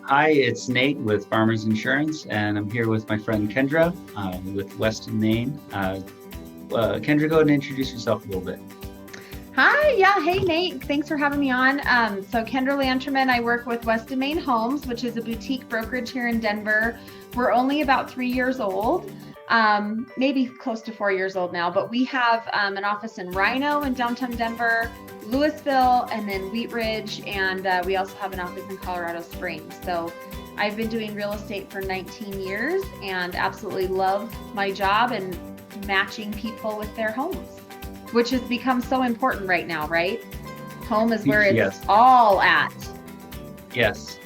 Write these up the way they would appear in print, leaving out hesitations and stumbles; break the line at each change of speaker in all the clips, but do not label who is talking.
Hi, it's Nate with Farmers Insurance, and I'm here with my friend Kendra with Weston, Maine. Kendra, go ahead and introduce yourself a little bit.
Hi, yeah, hey Nate, thanks for having me on. So Kendra Lanterman, I work with Weston Maine Homes, which is a boutique brokerage here in Denver. We're only about 3 years old, maybe close to 4 years old now, but we have an office in Rhino in downtown Denver, Louisville, and then Wheat Ridge, and we also have an office in Colorado Springs. So I've been doing real estate for 19 years and absolutely love my job and matching people with their homes, which has become so important right now, right? Home is where it's
Yes.
all at.
Yes.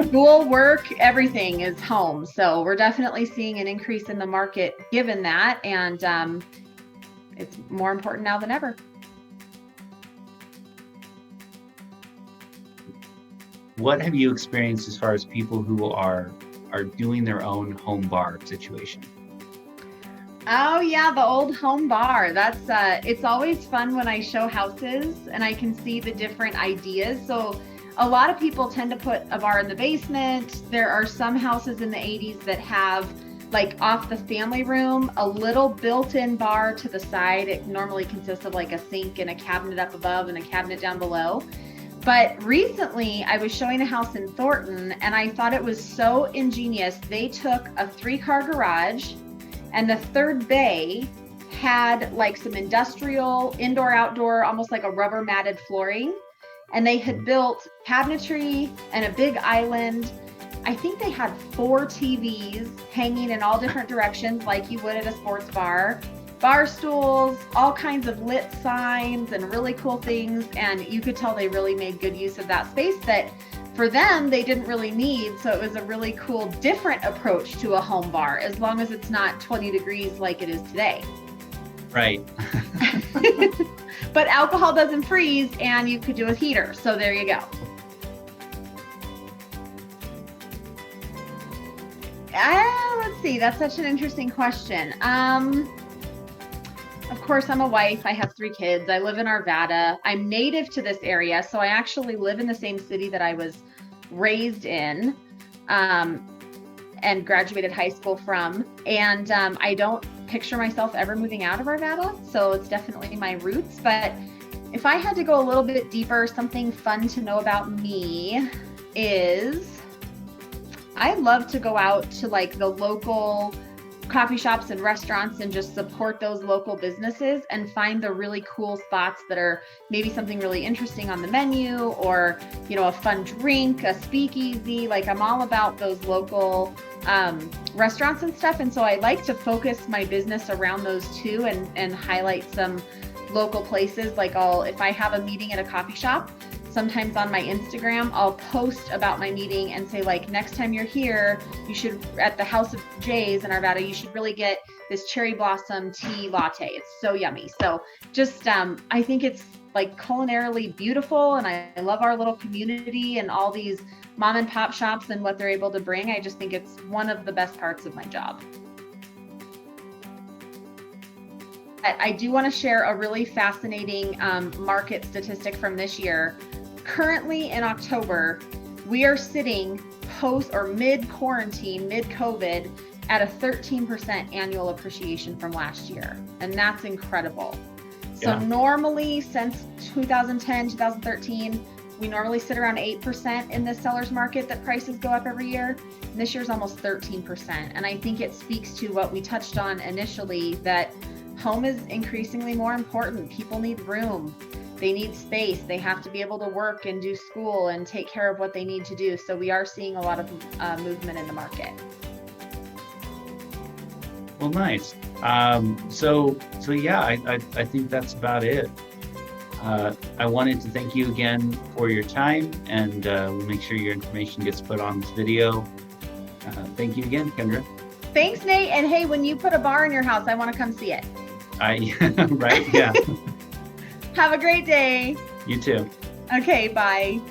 School, work, everything is home. So we're definitely seeing an increase in the market given that. And it's more important now than ever.
What have you experienced as far as people who are doing their own home bar situation?
Oh yeah, the old home bar. That's it's always fun when I show houses and I can see the different ideas. So a lot of people tend to put a bar in the basement. There are some houses in the 80s that have, like, off the family room, a little built-in bar to the side. It normally consists of like a sink and a cabinet up above and a cabinet down below. But recently I was showing a house in Thornton and I thought it was so ingenious. They took a 3-car garage and the third bay had like some industrial indoor outdoor, almost like a rubber matted flooring. And they had built cabinetry and a big island. I think they had 4 TVs hanging in all different directions, like you would at a sports bar, bar stools, all kinds of lit signs and really cool things. And you could tell they really made good use of that space that for them, they didn't really need. So it was a really cool, different approach to a home bar, as long as it's not 20 degrees like it is today.
Right.
But alcohol doesn't freeze and you could do a heater. So there you go. Let's see. That's such an interesting question. Of course, I'm a wife. I have 3 kids. I live in Arvada. I'm native to this area. So I actually live in the same city that I was raised in and graduated high school from. And I don't picture myself ever moving out of Arvada. So it's definitely my roots. But if I had to go a little bit deeper, something fun to know about me is I love to go out to like the local coffee shops and restaurants and just support those local businesses and find the really cool spots that are maybe something really interesting on the menu, or, you know, a fun drink, a speakeasy. Like, I'm all about those local restaurants and stuff. And so I like to focus my business around those too and highlight some local places. Like, if I have a meeting at a coffee shop, sometimes on my Instagram, I'll post about my meeting and say, like, next time you're here, you should, at the House of J's in Arvada, you should really get this cherry blossom tea latte. It's so yummy. So just, I think it's like culinarily beautiful, and I love our little community and all these mom and pop shops and what they're able to bring. I just think it's one of the best parts of my job. I do want to share a really fascinating market statistic from this year. Currently in October, we are sitting post or mid-quarantine, mid-COVID, at a 13% annual appreciation from last year. And that's incredible. So normally since 2010, 2013, we normally sit around 8% in the seller's market that prices go up every year. And this year's almost 13%. And I think it speaks to what we touched on initially, that home is increasingly more important. People need room. They need space. They have to be able to work and do school and take care of what they need to do. So we are seeing a lot of movement in the market.
Well, nice. So yeah, I think that's about it. I wanted to thank you again for your time, and we'll make sure your information gets put on this video. Thank you again, Kendra.
Thanks, Nate. And hey, when you put a bar in your house, I want to come see it.
Right? Yeah.
Have a great day.
You too.
Okay, bye.